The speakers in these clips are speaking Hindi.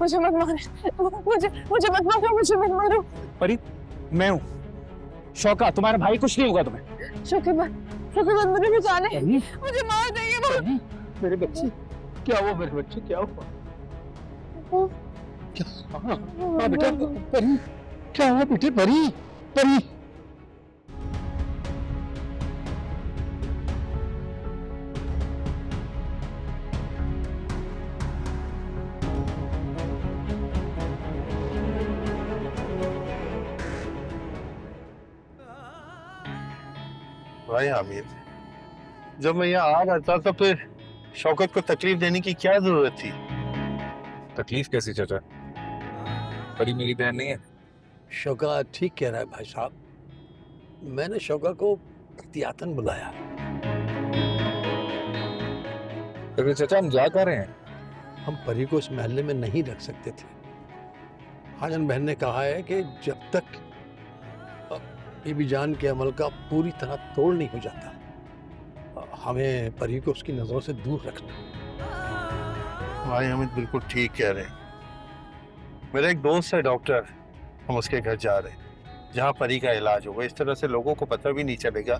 मुझे मत मारो, मुझे मत मारो, मुझे मत मारो। परी, मैं हूँ शौका, तुम्हारा भाई, कुछ नहीं होगा तुम्हें। शौकत मुझे बचाने, मुझे मार देंगे वो। मेरे बच्चे, क्या हुआ मेरे बच्चे, क्या हुआ? हाँ बेटा, परी, क्या हुआ बेटे? परी, परी। भाई हामिद, जब मैं यहाँ आ रहा था तो फिर शौकत को तकलीफ देने की क्या जरूरत थी? तकलीफ कैसी चाचा? परी मेरी बहन नहीं है। शौका ठीक कह रहा है भाई साहब, मैंने शौका को एहतियातन बुलाया। फिर चाचा हम जा कहाँ रहे हैं? हम परी को इस महल्ले में नहीं रख सकते थे। हाजन बहन ने कहा है कि जब तक बीबी जान के अमल का पूरी तरह तोड़ नहीं हो जाता, हमें परी को उसकी नजरों से दूर रखना। भाई हामिद बिल्कुल ठीक कह रहे हैं। मेरा एक दोस्त है डॉक्टर, हम उसके घर जा रहे हैं जहाँ परी का इलाज होगा। इस तरह से लोगों को पता भी नहीं चलेगा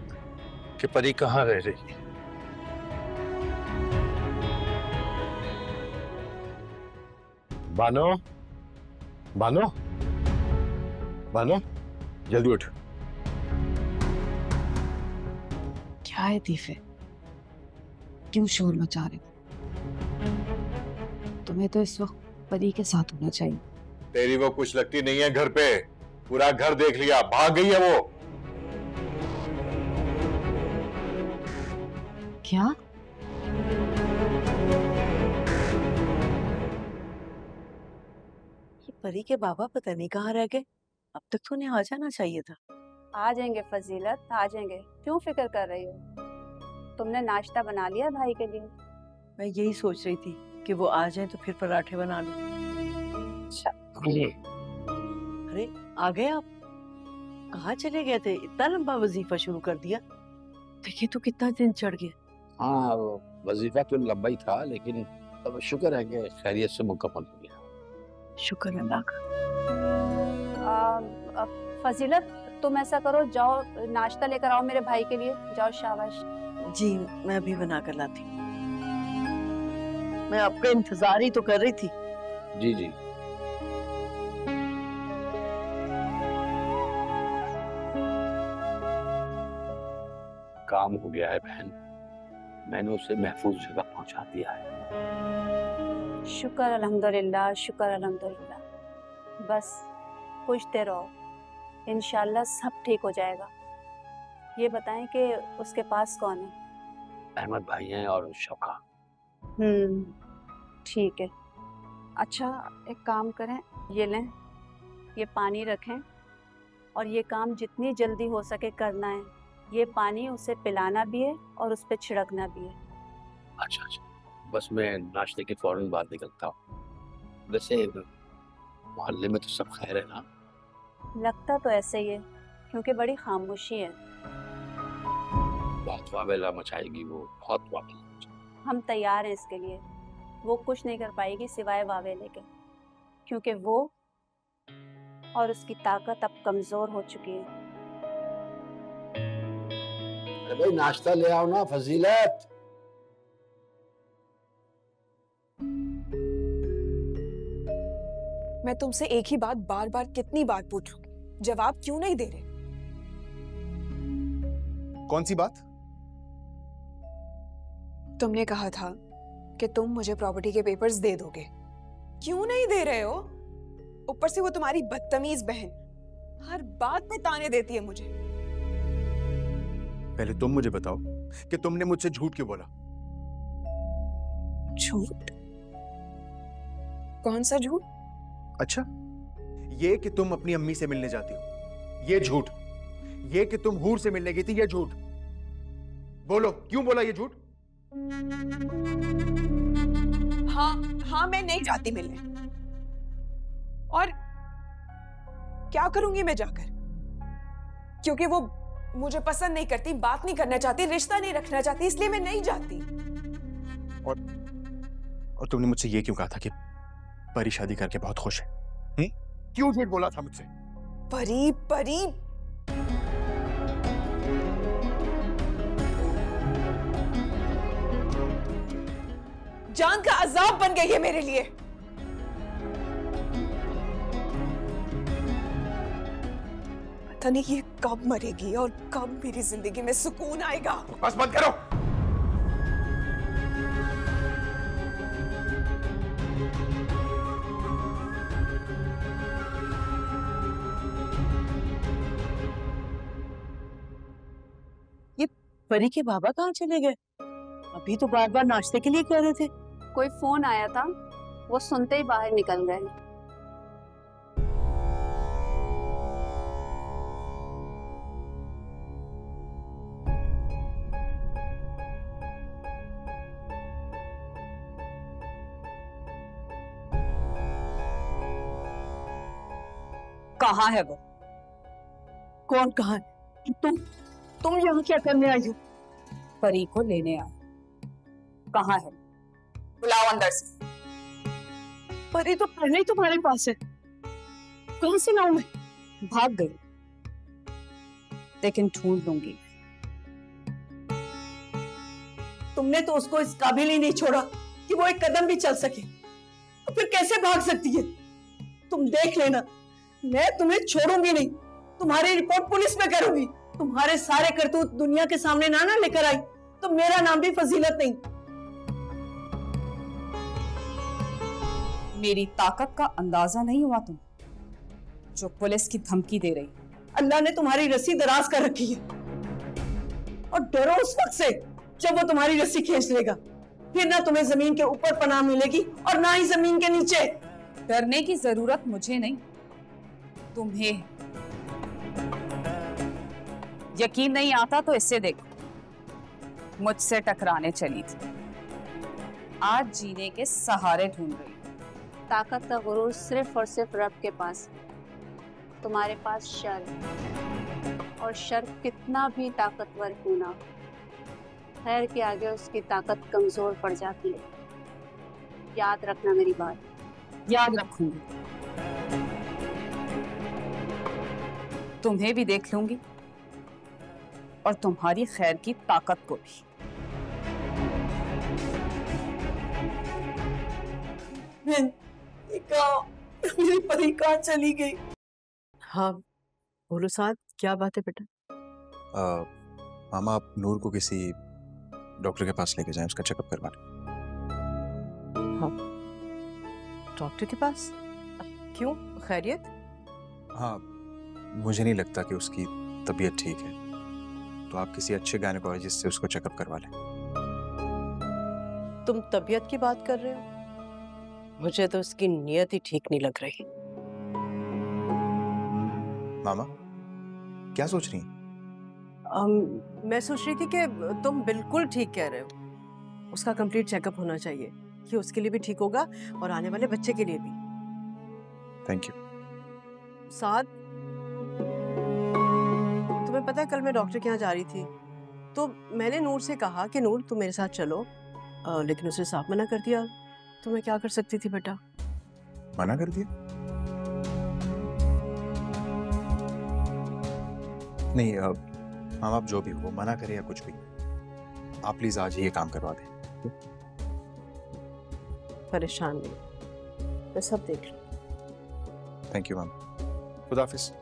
कि परी कहाँ रह रही है। बानो, बानो, बानो, जल्दी उठ। क्या है दीफे, क्यों शोर मचा रहे हो? तुम्हें तो इस वक्त परी के साथ होना चाहिए। तेरी वो कुछ लगती नहीं है घर पे, पूरा घर देख लिया, भाग गई है वो। क्या? ये परी के बाबा पता नहीं कहाँ रह गए, अब तक तो उन्हें आ जाना चाहिए था। आ जाएंगे फजीलत, आ जाएंगे, क्यों फिक्र कर रही हो? तुमने नाश्ता बना लिया भाई के लिए? मैं यही सोच रही थी कि वो आ जाए तो फिर पराठे बना लूं। अच्छा। अरे आ गए आप? कहाँ चले गए थे? इतना लंबा वजीफा शुरू कर दिया। देखिए तो कितना दिन चढ़ गया। हाँ, वजीफा तो लंबा ही था, लेकिन अब शुक्र है कि खैरियत से मुकम्मल हो गया। शुक्र अल्लाह का। फजीलत, तुम ऐसा करो, जाओ नाश्ता लेकर आओ मेरे भाई के लिए, जाओ। शाबाश। जी मैं अभी बना कर लाती हूँ। मैं आपका इंतजार ही तो कर रही थी। जी जी। काम हो गया है बहन, मैंने उसे महफूज जगह पहुंचा दिया है। शुक्र अल्हम्दुलिल्लाह, शुक्र अल्हम्दुलिल्लाह। बस पूछते रहो, इंशाल्लाह सब ठीक हो जाएगा। ये बताएं कि उसके पास कौन है? अहमद भाई हैं और शौका। ठीक है। अच्छा एक काम करें, ये लें, ये पानी रखें और ये काम जितनी जल्दी हो सके करना है। ये पानी उसे पिलाना भी है और उस पर छिड़कना भी है। अच्छा अच्छा, बस मैं नाश्ते के फौरन बाद निकलता हूँ। वैसे मोहल्ले में तो सब खैर है ना? लगता तो ऐसे ही है, क्योंकि बड़ी खामोशी है। बहुत वावेला मचाएगी वो, बहुत वावेला मचाएगी। हम तैयार हैं इसके लिए। वो कुछ नहीं कर पाएगी सिवाय वावेले के, क्योंकि वो और उसकी ताकत अब कमजोर हो चुकी है। अरे भाई नाश्ता ले आओ ना फजीलत। मैं तुमसे एक ही बात बार बार कितनी बार पूछूंगी, जवाब क्यों नहीं दे रहे? कौन सी बात? तुमने कहा था कि तुम मुझे प्रॉपर्टी के पेपर्स दे दोगे, क्यों नहीं दे रहे हो? ऊपर से वो तुम्हारी बदतमीज बहन हर बात पे ताने देती है मुझे। पहले तुम मुझे बताओ कि तुमने मुझसे झूठ क्यों बोला? झूठ? कौन सा झूठ? अच्छा, ये कि तुम अपनी अम्मी से मिलने जाती हो, ये झूठ। ये कि तुम हूर से मिलने गई थी, ये झूठ। बोलो, क्यों बोला ये झूठ? हाँ, मैं नहीं जाती मिलने। और क्या करूंगी मैं जाकर? क्योंकि वो मुझे पसंद नहीं करती, बात नहीं करना चाहती, रिश्ता नहीं रखना चाहती, इसलिए मैं नहीं जाती। और तुमने मुझसे ये क्यों कहा था कि परी शादी करके बहुत खुश है। क्यों झूठ बोला था मुझसे? परी परी जान का अजाब बन गई है मेरे लिए। पता नहीं ये कब मरेगी और कब मेरी जिंदगी में सुकून आएगा। बस बंद करो। ये परी के बाबा कहाँ चले गए? अभी तो बार बार नाश्ते के लिए कह रहे थे। कोई फोन आया था, वो सुनते ही बाहर निकल गए। कहाँ है वो? कौन कहाँ है? तुम यहाँ क्या करने आई हो? परी को लेने आए। कहाँ है? बुलाओ अंदर से। परी तो पहले ही तुम्हारे पास है, कहाँ से लाऊं मैं? भाग गई, लेकिन ढूंढ लूंगी। तुमने तो उसको इस काबिल ही नहीं छोड़ा कि वो एक कदम भी चल सके, तो फिर कैसे भाग सकती है? तुम देख लेना, मैं तुम्हें छोड़ूंगी नहीं। तुम्हारी रिपोर्ट पुलिस में करूंगी। तुम्हारे सारे करतूत दुनिया के सामने ना लेकर आई तो मेरा नाम भी फजीलत नहीं। मेरी ताकत का अंदाजा नहीं हुआ तुम, जो पुलिस की धमकी दे रही। अल्लाह ने तुम्हारी रस्सी दराज कर रखी है, और डरो उस वक्त से जब वो तुम्हारी रस्सी खींच लेगा। फिर ना तुम्हें जमीन के ऊपर पनाह मिलेगी और ना ही जमीन के नीचे। डरने की जरूरत मुझे नहीं, तुम्हें। यकीन नहीं आता तो इससे देखो, मुझसे टकराने चली थी, आज जीने के सहारे ढूंढ रही। ताकत का गुरूर सिर्फ और सिर्फ रब के पास। तुम्हारे पास शर, और शर कितना भी ताकतवर क्यों ना, खैर के आगे उसकी ताकत कमजोर पड़ जाती है। याद रखना मेरी बात। याद रखूंगी। तुम्हें भी देख लूंगी और तुम्हारी खैर की ताकत को भी। मेरी परी कहाँ चली गई? हाँ बोलो साथ, क्या बात है बेटा? मामा, आप नूर को किसी डॉक्टर के पास लेके जाएं, उसका चेकअप करवाने। हाँ, डॉक्टर के पास? क्यों, खैरियत? हाँ, मुझे नहीं लगता कि उसकी तबीयत ठीक है, तो आप किसी अच्छे गायनेकोलॉजिस्ट से उसको चेकअप करवा लें। तुम तबीयत की बात कर रहे हो? मुझे तो उसकी नियत ही ठीक नहीं लग रही। मामा, क्या सोच रही हैं? मैं सोच रही थी कि तुम बिल्कुल ठीक कह रहे हो। उसका कंप्लीट चेकअप होना चाहिए, ये उसके लिए भी ठीक होगा और आने वाले बच्चे के लिए भी। Thank you. साथ, तुम्हें पता है कल मैं डॉक्टर के यहाँ जा रही थी तो मैंने नूर से कहा कि नूर तुम मेरे साथ चलो, लेकिन उसने साफ मना कर दिया। तो मैं क्या कर सकती थी बेटा? मना कर दिया? नहीं मामा, आप जो भी हो, मना करे या कुछ भी, आप प्लीज आज ही ये काम करवा दें। परेशान नहीं, मैं सब देख लूं। थैंक यू मामा, खुदा हाफिज।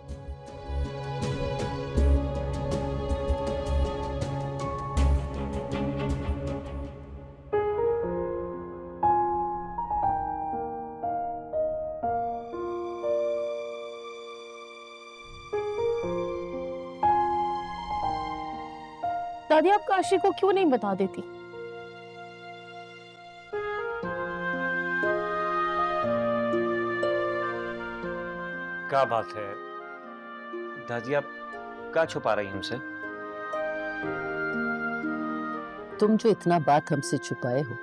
दादी, आप काशी को क्यों नहीं बता देती? क्या बात है दादी, आप क्या छुपा रही हैं हमसे? तुम जो इतना बात हमसे छुपाए हो,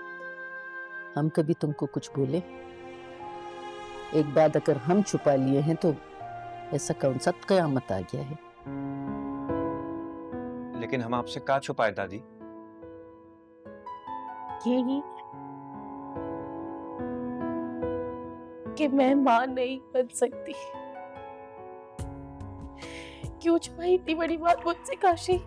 हम कभी तुमको कुछ बोले? एक बात अगर हम छुपा लिए हैं तो ऐसा कौन सा कयामत आ गया है? लेकिन हम आपसे क्या छुपाए दादी? यही कि मैं मां नहीं बन सकती। क्यों छुपाई इतनी बड़ी बात मुझसे काशी?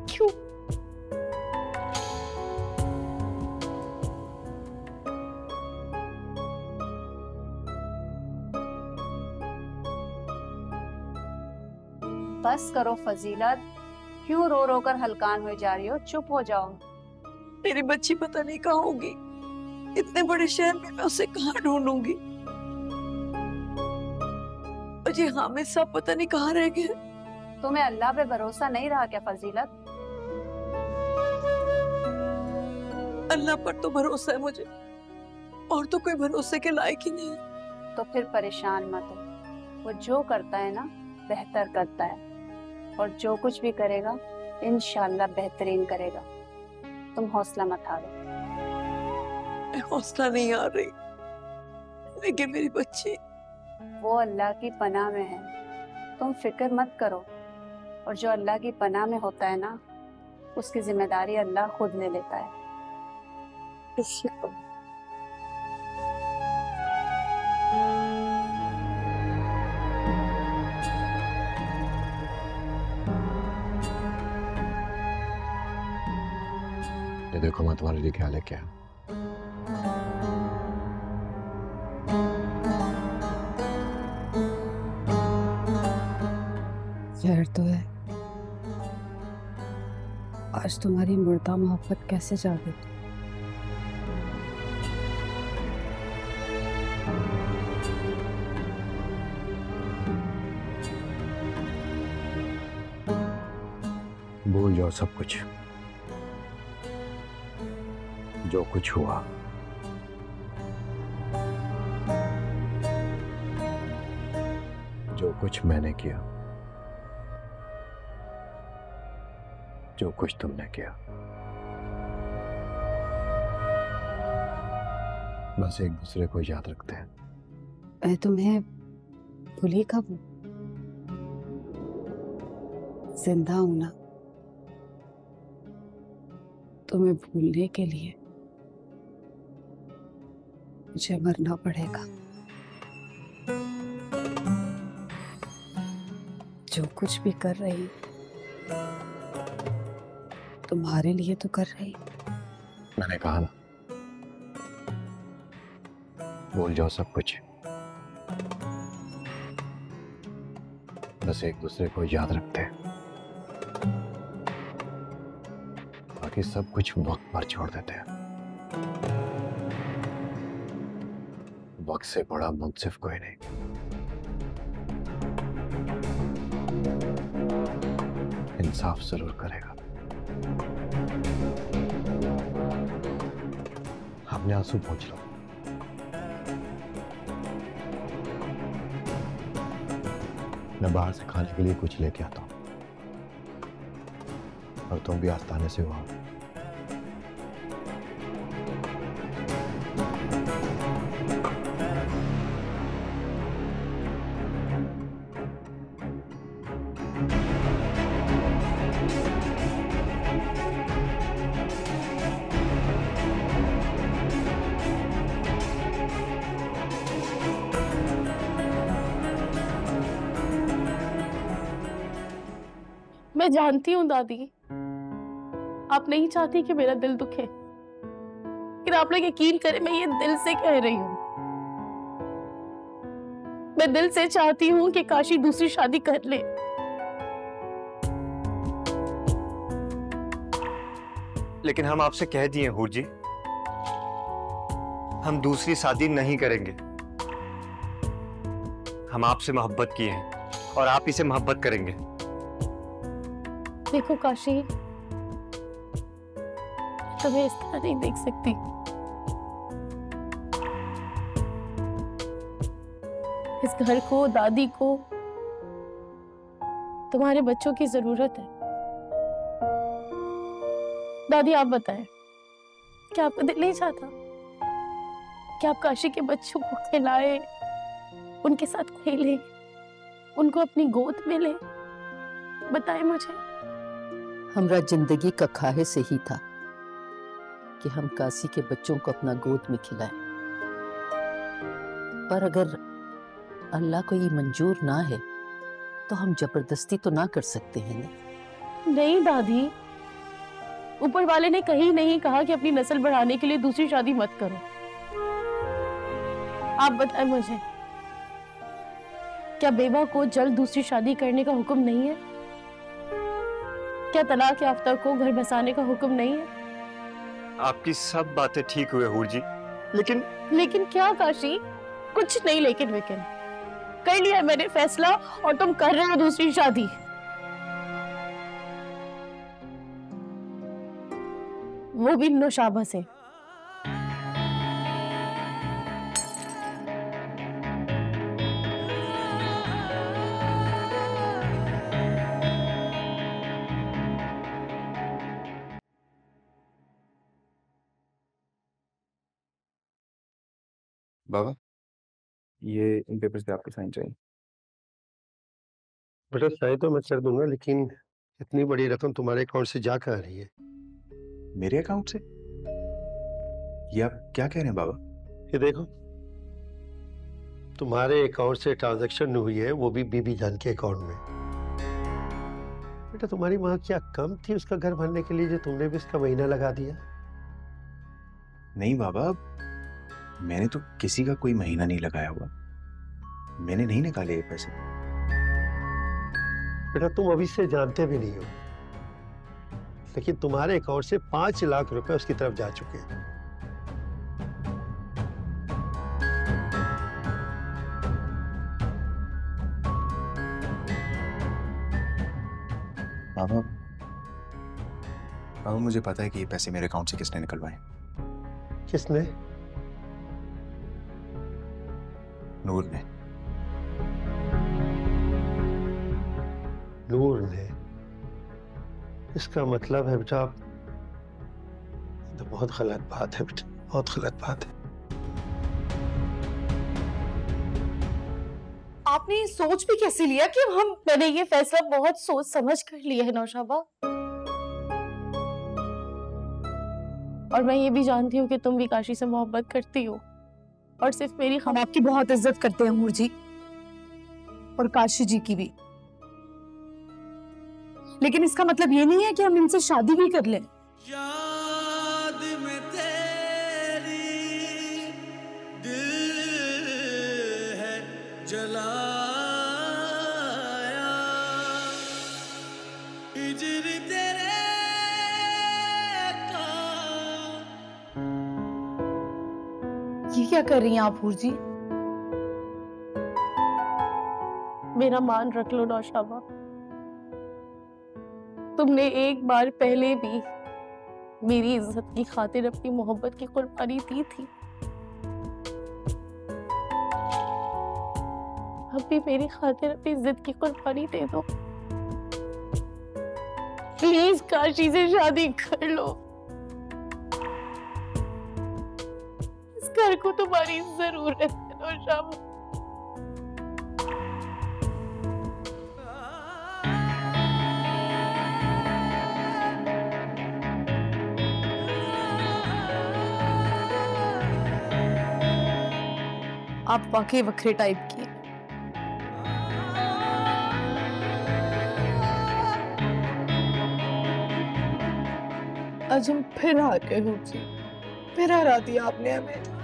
क्यों? बस करो फजीलत, क्यों रो रो कर हलकान हो जा रही हो? चुप हो जाओ। मेरी बच्ची पता नहीं कहाँ होगी, इतने बड़े शहर में मैं उसे कहाँ ढूंढूंगी। और ये हामिद साहब पता नहीं कहाँ रह गए। तुम्हें अल्लाह पे भरोसा नहीं रहा क्या फजीलत? अल्लाह पर तो भरोसा है मुझे, और तो कोई भरोसे के लायक ही नहीं। तो फिर परेशान मत हो, वो जो करता है ना बेहतर करता है, और जो कुछ भी करेगा इंशाल्लाह बेहतरीन करेगा। तुम हौसला मत हारो। हौसला नहीं आ रही, लेकिन मेरी बच्ची वो अल्लाह की पनाह में है, तुम फिक्र मत करो। और जो अल्लाह की पनाह में होता है ना, उसकी जिम्मेदारी अल्लाह खुद ले लेता है। ये देखो मैं तुम्हारे लिए क्या लेके आया। जहर तो है। आज तुम्हारी मुर्दा मोहब्बत कैसे जागे? भूल जाओ सब कुछ, जो कुछ हुआ। जो कुछ मैंने किया, जो कुछ तुमने किया, बस एक दूसरे को याद रखते हैं। मैं तुम्हें भूली कब हूं? जिंदा हूं ना, तुम्हें भूलने के लिए मुझे मरना पड़ेगा। जो कुछ भी कर रही तुम्हारे लिए तो कर रही। मैंने कहा ना, भूल जाओ सब कुछ, बस एक दूसरे को याद रखते हैं। बाकी सब कुछ वक्त पर छोड़ देते हैं। वक्त से बड़ा मुंसिफ कोई नहीं। इंसाफ जरूर करेगा। हमने आंसू पहुंच लो। मैं बाहर से खाने के लिए कुछ लेके आता हूं, और तुम भी आस्ताने से हो। मैं जानती हूँ दादी, आप नहीं चाहती कि मेरा दिल दुखे, लेकिन आप लोग यकीन करें, मैं ये दिल से कह रही हूँ। मैं दिल से चाहती हूँ कि काशी दूसरी शादी कर ले। लेकिन हम आपसे कह दिए हूर जी, हम दूसरी शादी नहीं करेंगे। हम आपसे मोहब्बत किए हैं और आप इसे मोहब्बत करेंगे। देखो काशी, तुम्हें इस तरह नहीं देख सकती। इस घर को, दादी को, तुम्हारे बच्चों की जरूरत है। दादी आप बताएं, क्या आपका दिल नहीं चाहता कि आप काशी के बच्चों को खिलाएं, उनके साथ खेलें, उनको अपनी गोद में लें? बताएं मुझे। हमरा जिंदगी का ख्वाहिश से ही था कि हम काशी के बच्चों को अपना गोद में खिलाएं। पर अगर अल्लाह को ये मंजूर ना है तो हम जबरदस्ती तो ना कर सकते हैं ना। नहीं दादी, ऊपर वाले ने कहीं नहीं कहा कि अपनी नस्ल बढ़ाने के लिए दूसरी शादी मत करो। आप बताएं मुझे, क्या बेवा को जल्द दूसरी शादी करने का हुक्म नहीं है? क्या तलाक याफ्ता को घर बसाने का हुक्म नहीं है? आपकी सब बातें ठीक हुए हूर जी, लेकिन क्या काशी? कुछ नहीं लेकिन कर लिया मैंने फैसला और तुम कर रहे हो दूसरी शादी। वो भी नौशाबा से। बाबा, ये इन पेपर्स पे आपके साइन चाहिए। बेटा साइन तो मैं कर दूंगा, लेकिन इतनी बड़ी रकम तुम्हारे अकाउंट से जा कर आ रही है। मेरे अकाउंट से? ये आप क्या कह रहे हैं बाबा? ये देखो, तुम्हारे अकाउंट से ट्रांजैक्शन हुई है, वो भी बीबी जान के अकाउंट में। बेटा तुम्हारी माँ क्या कम थी उसका घर भरने के लिए जो तुमने भी उसका महीना लगा दिया? नहीं बाबा, मैंने तो किसी का कोई महीना नहीं लगाया हुआ। मैंने नहीं निकाले ये पैसे। बेटा तुम अभी से जानते भी नहीं हो, लेकिन तुम्हारे अकाउंट से 5 लाख रुपए उसकी तरफ जा चुके हैं। बाबा, मुझे पता है कि ये पैसे मेरे अकाउंट से किसने निकलवाए। किसने? नूर ने। नूर ने? इसका मतलब है बेटा, तो बहुत गलत बात है बेटा, बहुत गलत बात है। आपने ये सोच भी कैसे लिया कि मैंने ये फैसला बहुत सोच समझ कर लिया है नौशाबा। और मैं ये भी जानती हूँ कि तुम भी काशी से मोहब्बत करती हो, और सिर्फ मेरी। हम आपकी बहुत इज्जत करते हैं हूर जी, और काशी जी की भी, लेकिन इसका मतलब ये नहीं है कि हम इनसे शादी भी कर लें। याद में तेरी दिल है जलाया, हिजर तेरे का। ये क्या कर रही हैं आप हूर जी? मेरा मान रख लो नौशाबा, तुमने एक बार पहले भी मेरी इज्जत की खातिर अपनी मोहब्बत की कुर्बानी दी थी। अब भी मेरी खातिर अपनी इज्जत की कुर्बानी दे दो। प्लीज काशी से शादी कर लो। इस घर को तुम्हारी जरूरत है नौशाबा। आप वाकई वक्रे टाइप की। आज हम फिर हार गए हूँ जी, फिर हरा दिया आपने हमें।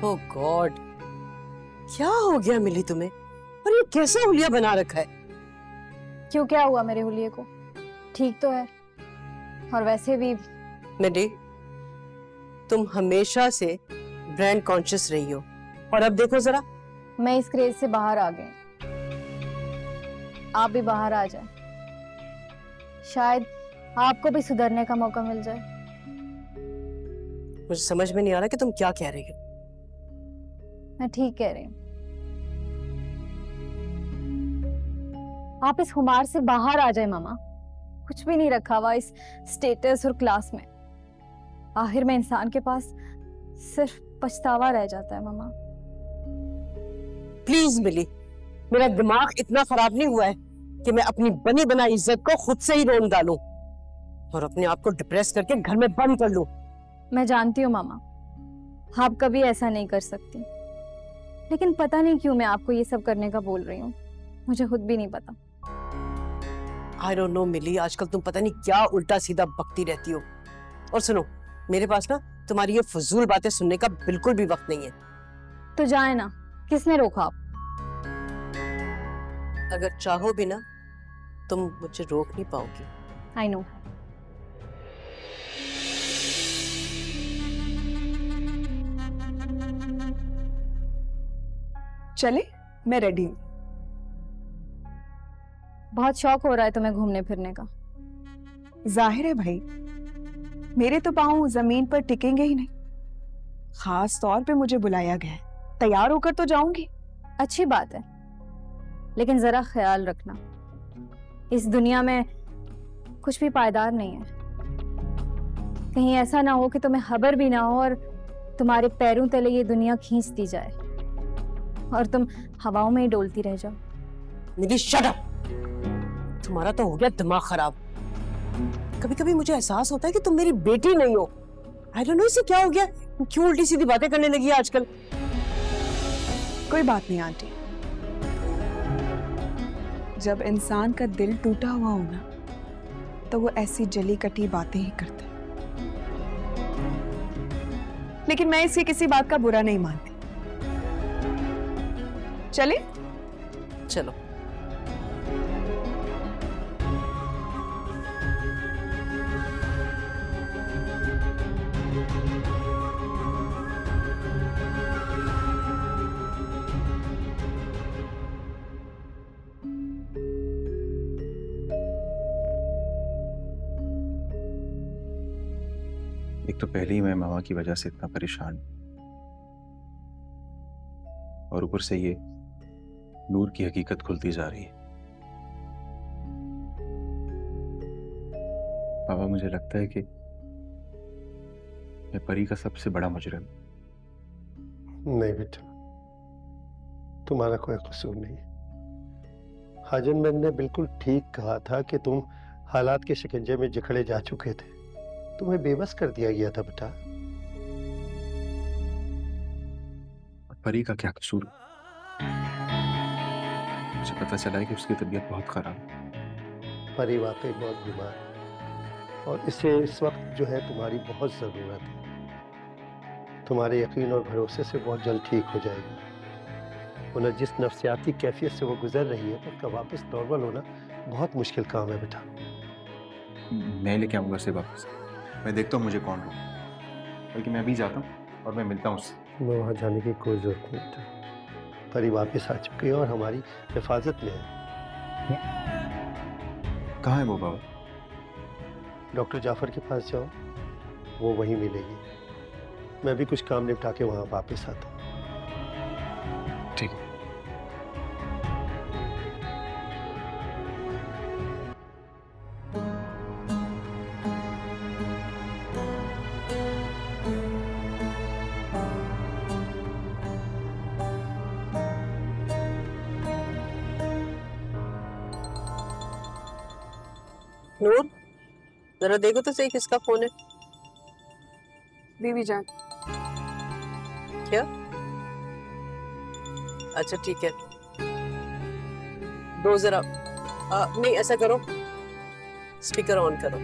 ओह गॉड, क्या हो गया मिली तुम्हें? और ये कैसा हुलिया बना रखा है? क्यों, क्या हुआ मेरे हुलिये को? ठीक तो है। और वैसे भी मिली, तुम हमेशा से ब्रांड कॉन्शियस रही हो, और अब देखो जरा। मैं इस क्रेज से बाहर आ गई, आप भी बाहर आ जाए, शायद आपको भी सुधरने का मौका मिल जाए। मुझे समझ में नहीं आ रहा कि तुम क्या कह रही हो। मैं ठीक कह रही हूँ। आप इस खुमार से बाहर आ जाए मामा। कुछ भी नहीं रखा हुआ इस स्टेटस और क्लास में। आखिर में इंसान के पास सिर्फ पछतावा रह जाता है मामा। प्लीज मिली, मेरा दिमाग इतना खराब नहीं हुआ है कि मैं अपनी बनी बनाई इज्जत को खुद से ही रोन डालूं और अपने आप को डिप्रेस करके घर में बंद कर लूं। मैं जानती हूँ मामा, आप कभी ऐसा नहीं कर सकती, लेकिन पता नहीं क्यों मैं आपको ये सब करने का बोल रही हूँ। मुझे खुद भी नहीं पता। आई डोंट नो मिली, आजकल तुम पता नहीं क्या उल्टा सीधा बकती रहती हो। और सुनो, मेरे पास ना तुम्हारी ये फजूल बातें सुनने का बिल्कुल भी वक्त नहीं है। तो जाए ना, किसने रोका आप? अगर चाहो भी ना तुम मुझे रोक नहीं पाओगी। I know. चले, मैं रेडी हूँ। बहुत शौक हो रहा है तुम्हें घूमने फिरने का। जाहिर है भाई, मेरे तो पाँव जमीन पर टिकेंगे ही नहीं। खास तौर पे मुझे बुलाया गया है, तैयार होकर तो जाऊंगी। अच्छी बात है, लेकिन जरा ख्याल रखना, इस दुनिया में कुछ भी पायदार नहीं है। कहीं ऐसा ना हो कि तुम्हें खबर भी ना हो और तुम्हारे पैरों तले ये दुनिया खींच दी जाए और तुम हवाओं में ही डोलती रह जाओ। मेरी शट अप! तुम्हारा तो हो गया दिमाग खराब। कभी कभी मुझे एहसास होता है कि तुम मेरी बेटी नहीं हो। आई डोंट नो इसे क्या हो गया, क्यों उल्टी सीधी बातें करने लगी है आजकल। कोई बात नहीं आंटी, जब इंसान का दिल टूटा हुआ हो ना, तो वो ऐसी जली कटी बातें ही करता है। लेकिन मैं इसकी किसी बात का बुरा नहीं मानती। चले? चलो। एक तो पहले ही मैं मामा की वजह से इतना परेशान, और ऊपर से ये नूर की हकीकत खुलती जा रही है। पापा, मुझे लगता है कि मैं परी का सबसे बड़ा मुजरिम। नहीं बेटा, तुम्हारा कोई कसूर नहीं है। हाजन मैम ने बिल्कुल ठीक कहा था कि तुम हालात के शिकंजे में जकड़े जा चुके थे। तुम्हें बेबस कर दिया गया था बेटा। परी का क्या कसूर? मुझे पता चला है कि उसकी तबीयत बहुत खराब है। परी वाकई बहुत बीमार है और इसे इस वक्त जो है तुम्हारी बहुत ज़रूरत है। तुम्हारे यकीन और भरोसे से बहुत जल्द ठीक हो जाएगी। उन्हें जिस नफ्सियाती कैफियत से वो गुजर रही है, उसका वापस नॉर्मल होना बहुत मुश्किल काम है बेटा। मैं लेके आऊंगा उसे वापस। मैं देखता हूँ मुझे कौन रोक, बल्कि मैं अभी जाता हूँ और मैं मिलता हूँ उससे। मैं वहाँ जाने की कोई जरूरत नहीं बेटा। परी वापस आ चुकी है और हमारी हिफाजत में है। कहाँ है वो बाबा? डॉक्टर जाफर के पास जाओ, वो वहीं मिलेगी। मैं भी कुछ काम निपटा के वहाँ वापस आता हूँ। ठीक है। नूर, जरा देखो तो सही किसका फोन है। बीवी जान। क्या? अच्छा ठीक है, दो जरा। नहीं, ऐसा करो, स्पीकर ऑन करो।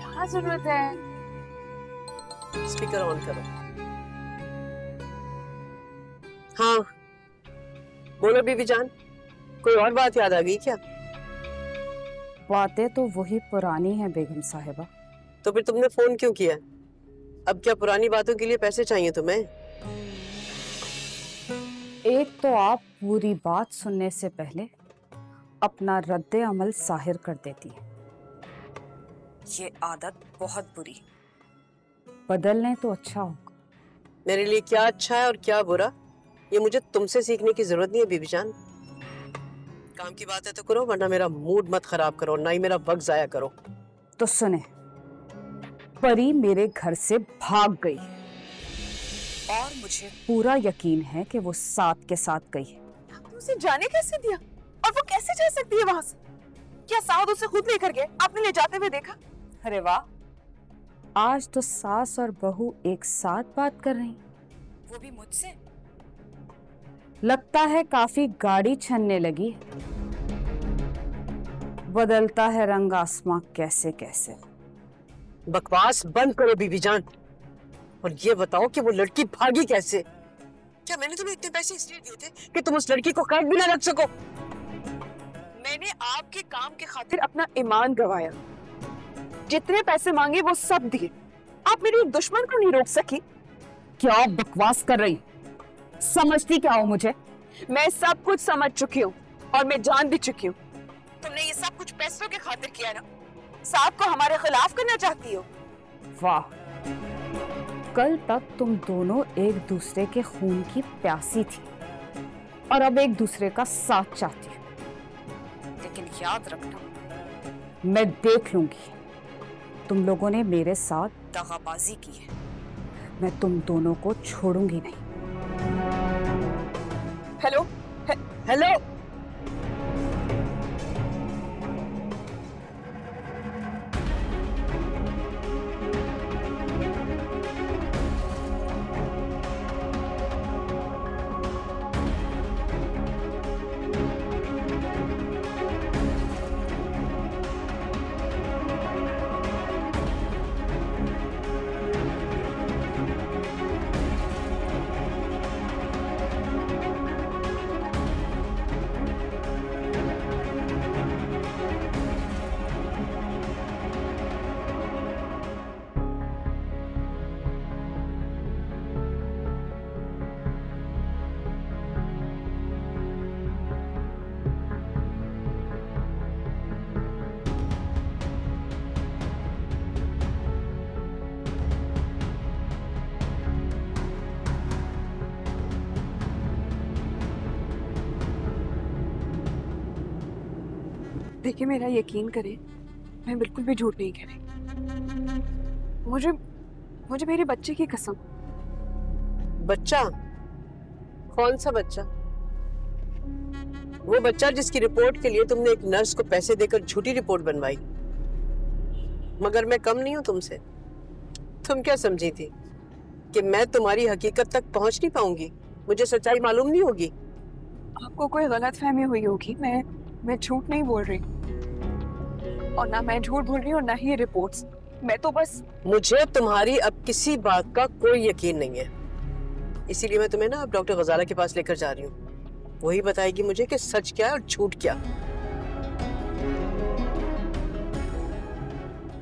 क्या जरूरत है? स्पीकर ऑन करो। हाँ बोलो बीबी जान, कोई और बात याद आ गई क्या? बातें तो वही पुरानी हैं बेगम साहिबा। तो फिर तुमने फोन क्यों किया? अब क्या पुरानी बातों के लिए पैसे चाहिए तुम्हें? एक तो आप पूरी बात सुनने से पहले अपना रद्द अमल जाहिर कर देती है। ये आदत बहुत बुरी, बदलने तो अच्छा होगा। मेरे लिए क्या अच्छा है और क्या बुरा, ये मुझे तुमसे सीखने की जरूरत नहीं है बीबी जान। काम की बात है तो करो, वरना मेरा मूड मत खराब करो, ना ही मेरा वक्त जाया करो। तो सुने, परी मेरे घर से भाग गई और मुझे पूरा यकीन है कि वो साथ के साथ गई है। आपने उसे जाने कैसे दिया? और वो कैसे जा सकती है वहां से? क्या साउद उसे खुद लेकर गए? आपने ले जाते हुए देखा? अरे वाह, आज तो सास और बहू एक साथ बात कर रही, वो भी मुझसे। लगता है काफी गाड़ी छनने लगी। बदलता है रंग आसमां कैसे कैसे। बकवास बंद करो बीबी जान, और ये बताओ कि वो लड़की भागी कैसे? क्या मैंने तुम्हें इतने पैसे इसलिए दिए थे कि तुम उस लड़की को कैद भी ना रख सको? मैंने आपके काम के खातिर अपना ईमान गंवाया। जितने पैसे मांगे वो सब दिए। आप मेरे एक दुश्मन को नहीं रोक सकी। क्या बकवास कर रही? समझती क्या हो मुझे? मैं सब कुछ समझ चुकी हूँ और मैं जान भी चुकी हूँ। तुमने ये सब कुछ पैसों के खातिर किया ना? साहब को हमारे खिलाफ करना चाहती हो? वाह, कल तक तुम दोनों एक दूसरे के खून की प्यासी थी और अब एक दूसरे का साथ चाहती हो। लेकिन याद रखना, मैं देख लूंगी। तुम लोगों ने मेरे साथ दगाबाजी की है, मैं तुम दोनों को छोड़ूंगी नहीं। हेलो हेलो, देखिए, मेरा यकीन करें, मैं बिल्कुल भी झूठ नहीं कह रही। मुझे मेरे बच्चे की कसम। बच्चा? कौन सा बच्चा? वो बच्चा जिसकी रिपोर्ट के लिए तुमने एक नर्स को पैसे देकर झूठी रिपोर्ट बनवाई। मगर मैं कम नहीं हूं तुमसे। तुम क्या समझी थी कि मैं तुम्हारी हकीकत तक पहुंच नहीं पाऊंगी? मुझे सच्चाई मालूम नहीं होगी? आपको कोई गलतफहमी हुई होगी। मैं झूठ नहीं बोल रही, और ना मैं झूठ बोल रही हूँ, और ना ही ये रिपोर्ट्स। मैं तो बस, मुझे तुम्हारी अब किसी बात का कोई यकीन नहीं है, इसीलिए मैं तुम्हें ना अब डॉक्टर गजाला के पास लेकर जा रही हूँ। वही बताएगी मुझे कि सच क्या है और झूठ क्या।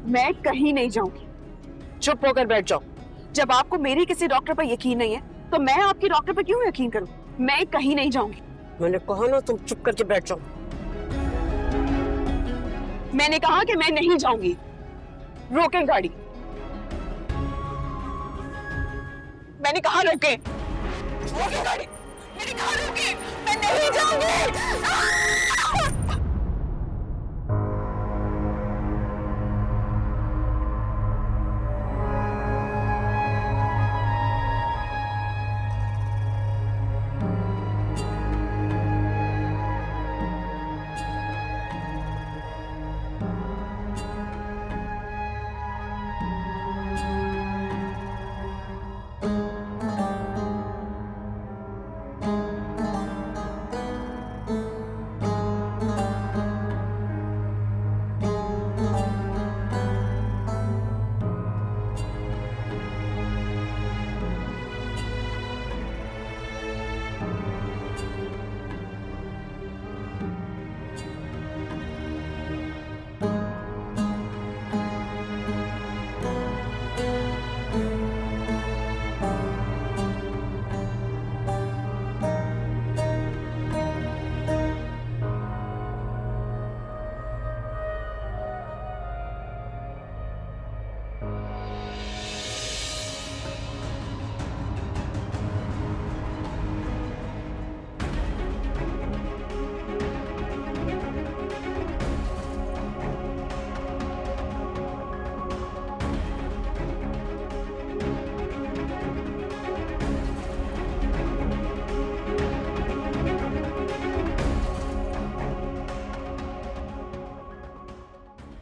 मैं कहीं नहीं जाऊंगी। चुप होकर बैठ जाओ। जब आपको मेरी किसी डॉक्टर पर यकीन नहीं है तो मैं आपके डॉक्टर पर क्यों यकीन करूं? मैं कहीं नहीं जाऊंगी। मैंने कहा ना, तुम चुप करके बैठ जाओ। मैंने कहा कि मैं नहीं जाऊंगी। रोकें गाड़ी। मैंने कहा रोकें। रोकें गाड़ी। मैंने कहा रोकें। मैं नहीं जाऊंगी।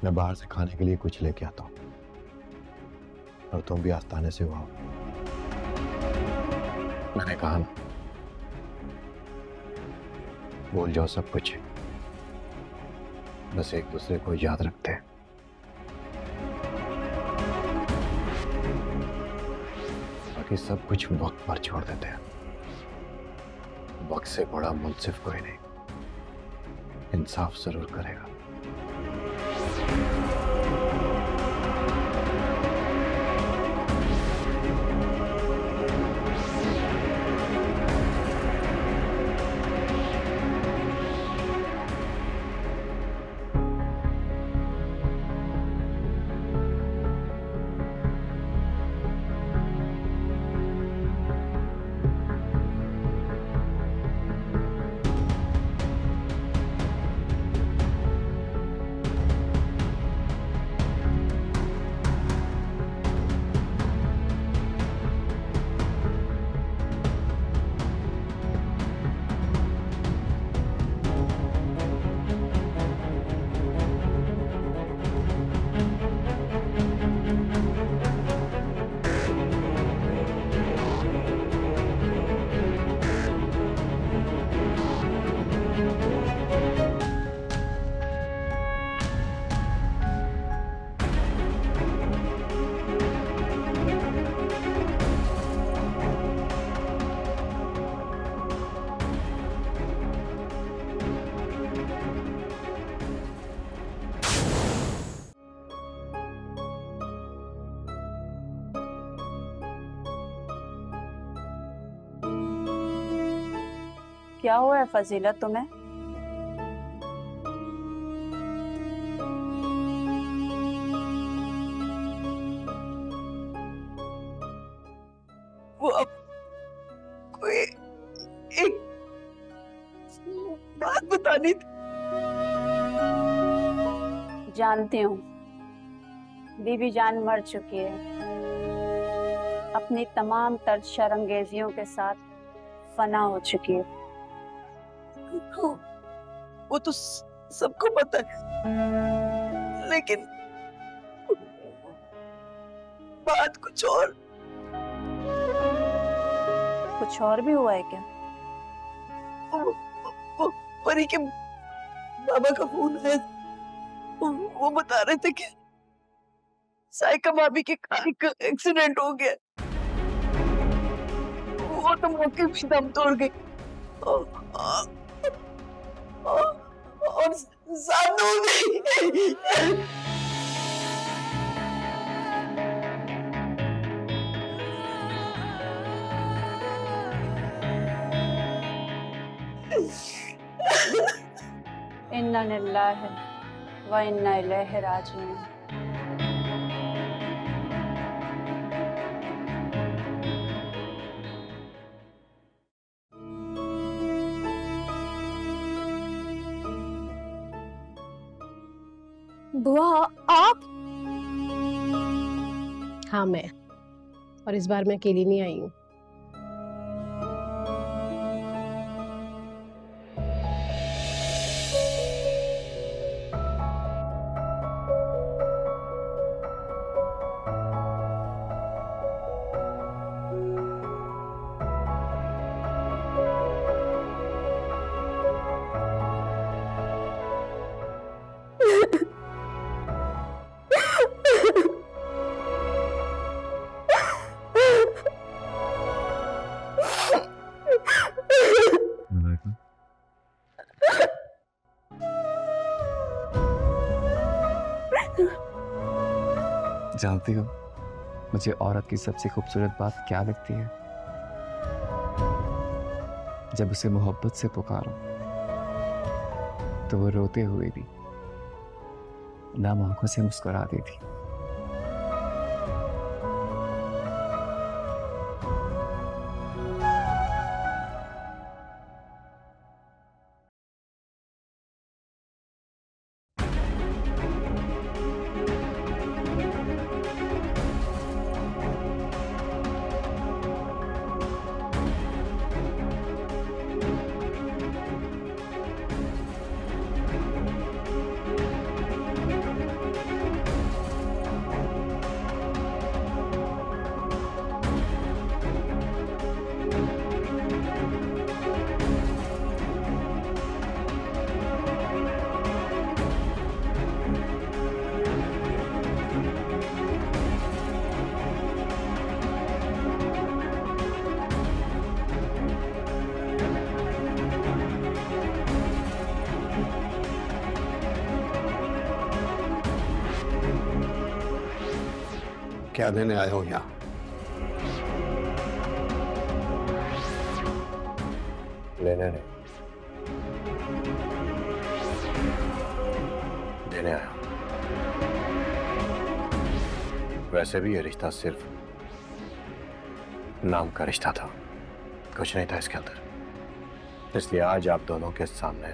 मैं बाहर से खाने के लिए कुछ लेके आता हूँ और तुम भी आस्ताने से हो आओ। मैंने कहा ना, भूल जाओ सब कुछ, बस एक दूसरे को याद रखते हैं। बाकी सब कुछ वक्त पर छोड़ देते हैं। वक्त से बड़ा मुंसिफ कोई नहीं, इंसाफ जरूर करेगा। क्या हुआ है फजीलत तुम्हें? वो अब कोई एक बात बतानी थी। जानती हूँ बीबी जान मर चुकी है, अपनी तमाम तर्ज शर्मंगेजियों के साथ फना हो चुकी है। वो तो सबको पता है, लेकिन बात कुछ और। कुछ और भी हुआ है क्या? वो परी के बाबा का फोन है, वो बता रहे थे कि साइका भाभी के कार का एक्सीडेंट हो गया, वो तो मौके पे दम तोड़ गई और सानू भी। इन्ना लिल्लाहि व इन्ना इलैहि राजिऊन। बुआ आप? हाँ मैं, और इस बार मैं अकेली नहीं आई हूँ। जानती हो मुझे औरत की सबसे खूबसूरत बात क्या लगती है? जब उसे मोहब्बत से पुकारो तो वो रोते हुए भी नम आंखों से मुस्कुरा देती। क्या लेने आए हो यहाँ? लेने नहीं, देने आया। वैसे भी ये रिश्ता सिर्फ नाम का रिश्ता था, कुछ नहीं था इसके अंदर। इसलिए आज आप दोनों के सामने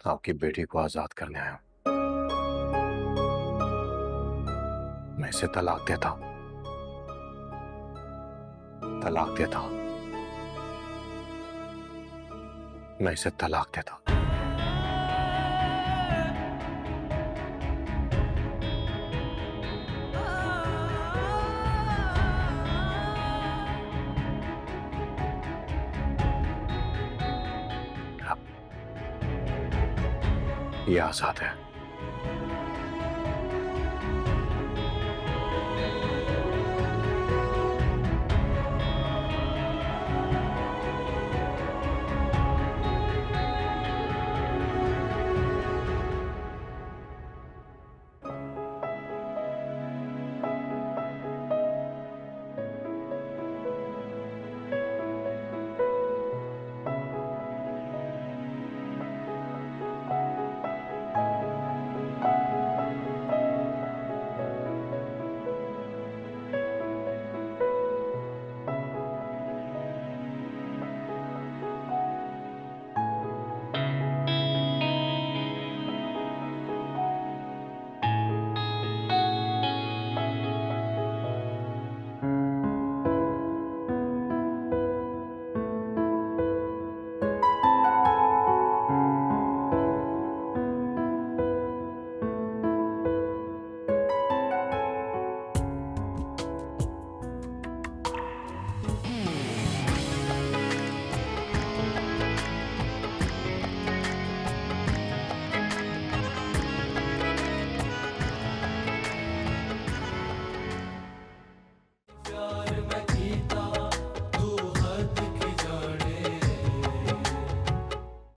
आपकी बेटी को आजाद करने आया हूं। मैं इसे तलाक देता हूं, तलाक देता हूं, मैं इसे तलाक देता हूं। ये आजाद है।